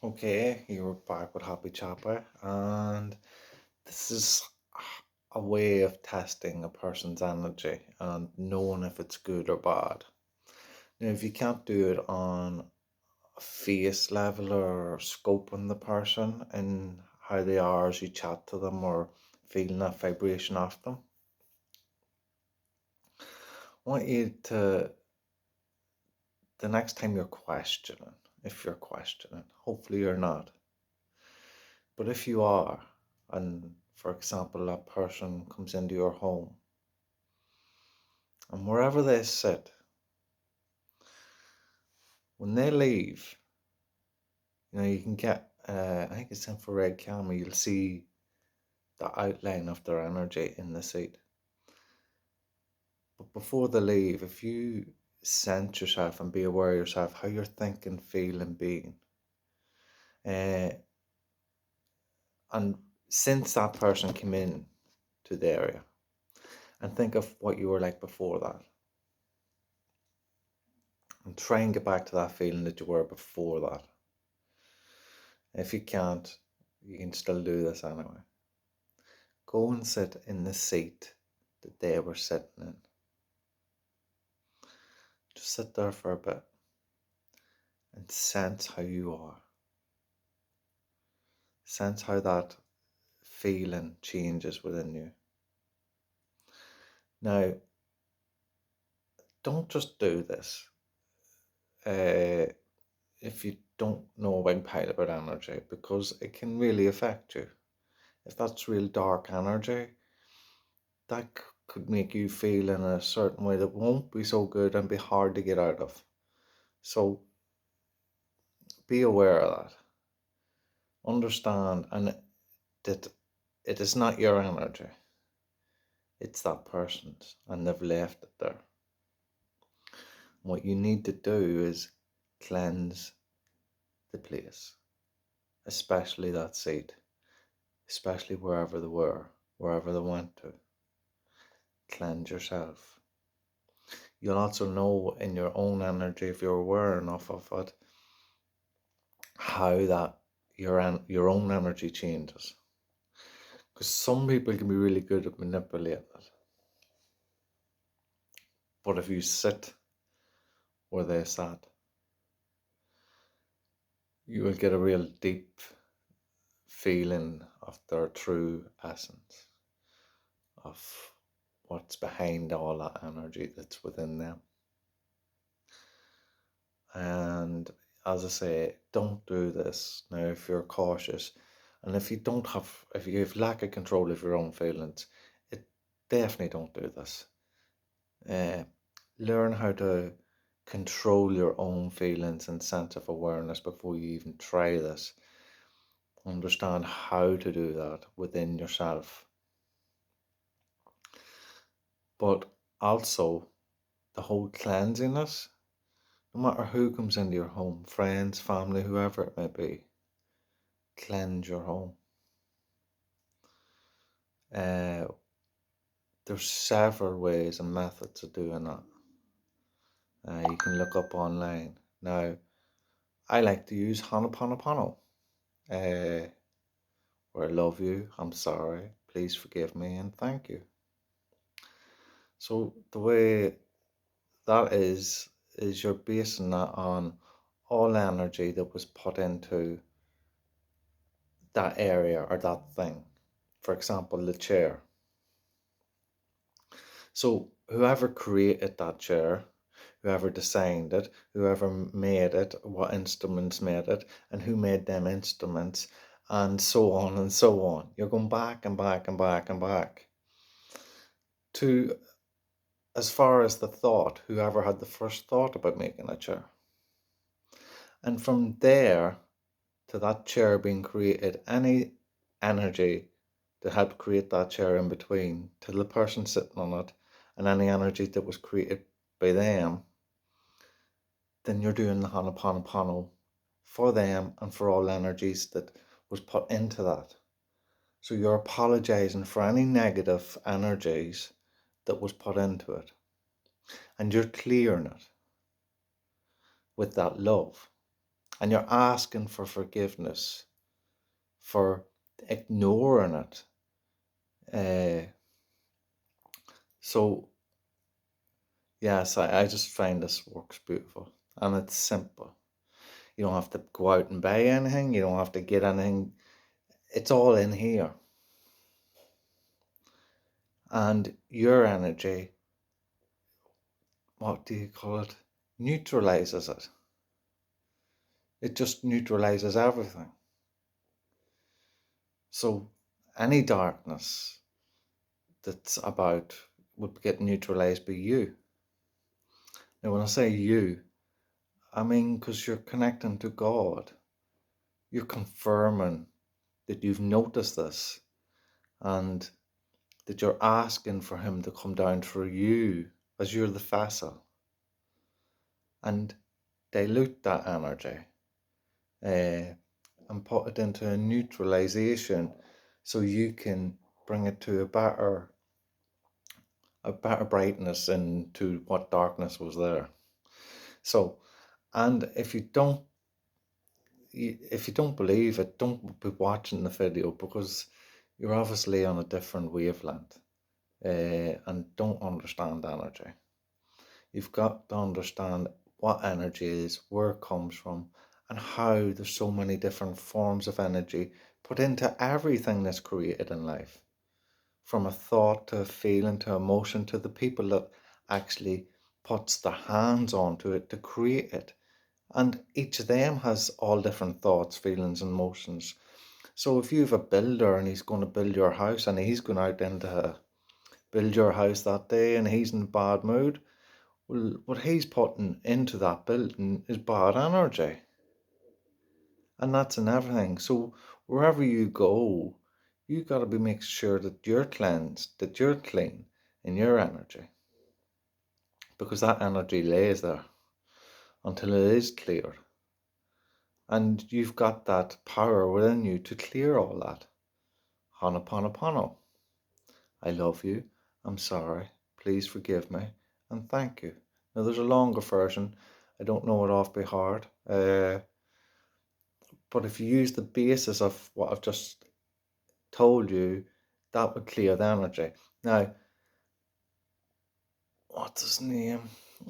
Okay, you're back with Happy Chopper, and this is a way of testing a person's energy and knowing if it's good or bad. Now, if you can't do it on a face level or scoping the person and how they are as you chat to them or feeling that vibration off them, I want you to, the next time you're questioning, if you're questioning, hopefully you're not, but if you are, and for example, that person comes into your home, and wherever they sit, when they leave, you can get, I think it's infrared camera, you'll see the outline of their energy in the seat. But before they leave, if you sense yourself and be aware of yourself, how you're thinking, feeling, being, uh, and since that person came in to the area, and think of what you were like before that. And try and get back to that feeling that you were before that. If you can't, you can still do this anyway. Go and sit in the seat that they were sitting in. Just sit there for a bit and sense how you are. Sense how that feeling changes within you. Now, don't just do this if you don't know about pilot energy, because it can really affect you. If that's real dark energy, that could make you feel in a certain way that won't be so good and be hard to get out of. So be aware of that. Understand and that it is not your energy. It's that person's, and they've left it there. What you need to do is cleanse the place, especially that seat, especially wherever they were, wherever they went to. Cleanse yourself. You'll also know in your own energy, if you're aware enough of it, how that your own energy changes. Because some people can be really good at manipulating it. But if you sit where they sat, you will get a real deep feeling of their true essence, of what's behind all that energy that's within them. And as I say, don't do this now if you're cautious, and if you have lack of control of your own feelings, it definitely don't do this. Uh, Learn how to control your own feelings and sense of awareness before you even try this. Understand how to do that within yourself. But also, the whole cleansiness, no matter who comes into your home, friends, family, whoever it may be, cleanse your home. Uh, there's several ways and methods of doing that. You can look up online. Now, I like to use Ho'oponopono. Where I love you, I'm sorry, please forgive me, and thank you. So the way that is you're basing that on all energy that was put into that area or that thing. For example, the chair. So whoever created that chair, whoever designed it, whoever made it, what instruments made it, and who made them instruments, and so on and so on. You're going back and back and back and back to as far as the thought, whoever had the first thought about making a chair. And from there to that chair being created, any energy that helped create that chair in between, to the person sitting on it, and any energy that was created by them, then you're doing the Ho'oponopono for them and for all energies that was put into that. So you're apologizing for any negative energies that was put into it. And you're clearing it with that love. and you're asking for forgiveness for ignoring it. So yes, I just find this works beautiful, and it's simple. You don't have to go out and buy anything. You don't have to get anything. It's all in here. And your energy, what do you call it? Neutralizes it. It just neutralizes everything. So any darkness that's about would get neutralized by you. Now, when I say you, I mean because you're connecting to God. You're confirming that you've noticed this and that you're asking for Him to come down through you as you're the vessel and dilute that energy and put it into a neutralization so you can bring it to a better brightness into what darkness was there. So, and if you don't believe it, don't be watching the video, because you're obviously on a different wavelength and don't understand energy. You've got to understand what energy is, where it comes from, and how there's so many different forms of energy put into everything that's created in life. From a thought to a feeling to emotion to the people that actually puts their hands onto it to create it. And each of them has all different thoughts, feelings, and emotions. So if you have a builder and he's going to build your house and he's going out into build your house that day and he's in a bad mood, well, what he's putting into that building is bad energy. And that's in everything. So wherever you go, you got to be making sure that you're cleansed, that you're clean in your energy. Because that energy lays there until it is cleared. And you've got that power within you to clear all that. Honoponopono. I love you. I'm sorry. Please forgive me. And thank you. Now there's a longer version. I don't know it off by heart. But if you use the basis of what I've just told you, that would clear the energy. Now, what's his name?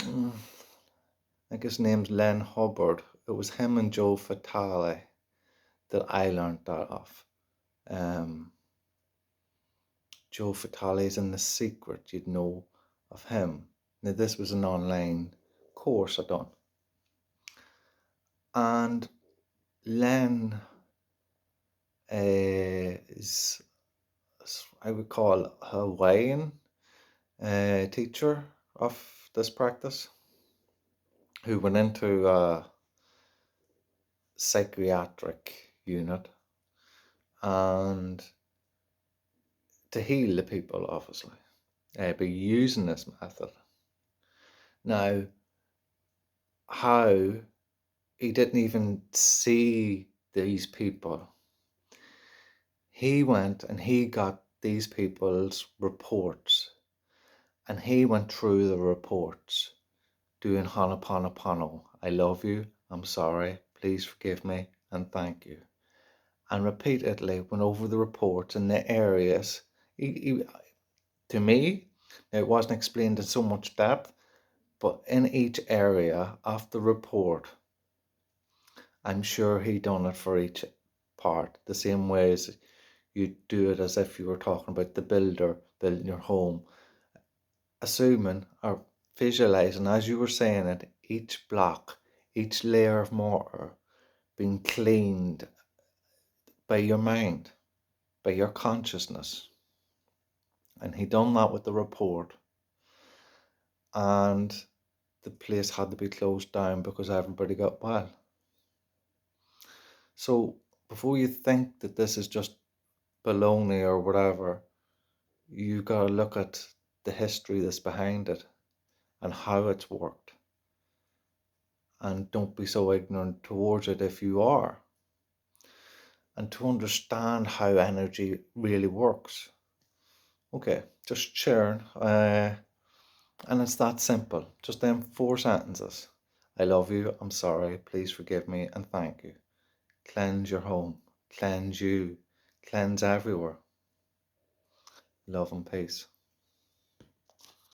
I think his name's Len Hubbard. It was him and Joe Fatale that I learned that off. Joe Fatale's in The Secret, you'd know of him. Now, this was an online course I done. And Len is, I would call, a Hawaiian teacher of this practice who went into a psychiatric unit and to heal the people, obviously, by using this method. Now, how he didn't even see these people. He went and he got these people's reports and he went through the reports doing Honoponopono. I love you, I'm sorry, please forgive me, and thank you. And repeatedly went over the reports in the areas. To me, it wasn't explained in so much depth, but in each area of the report, I'm sure he done it for each part, the same way as you do it as if you were talking about the builder building your home, assuming or visualizing as you were saying it, each block, each layer of mortar being cleaned by your mind, by your consciousness. And he done that with the report, and the place had to be closed down because everybody got well. So before you think that this is just baloney or whatever, you got to look at the history that's behind it and how it's worked. And don't be so ignorant towards it if you are. And to understand how energy really works. Okay, just sharing. And it's that simple. Just them 4 sentences. I love you, I'm sorry, please forgive me, and thank you. Cleanse your home, cleanse you, cleanse everywhere. Love and peace.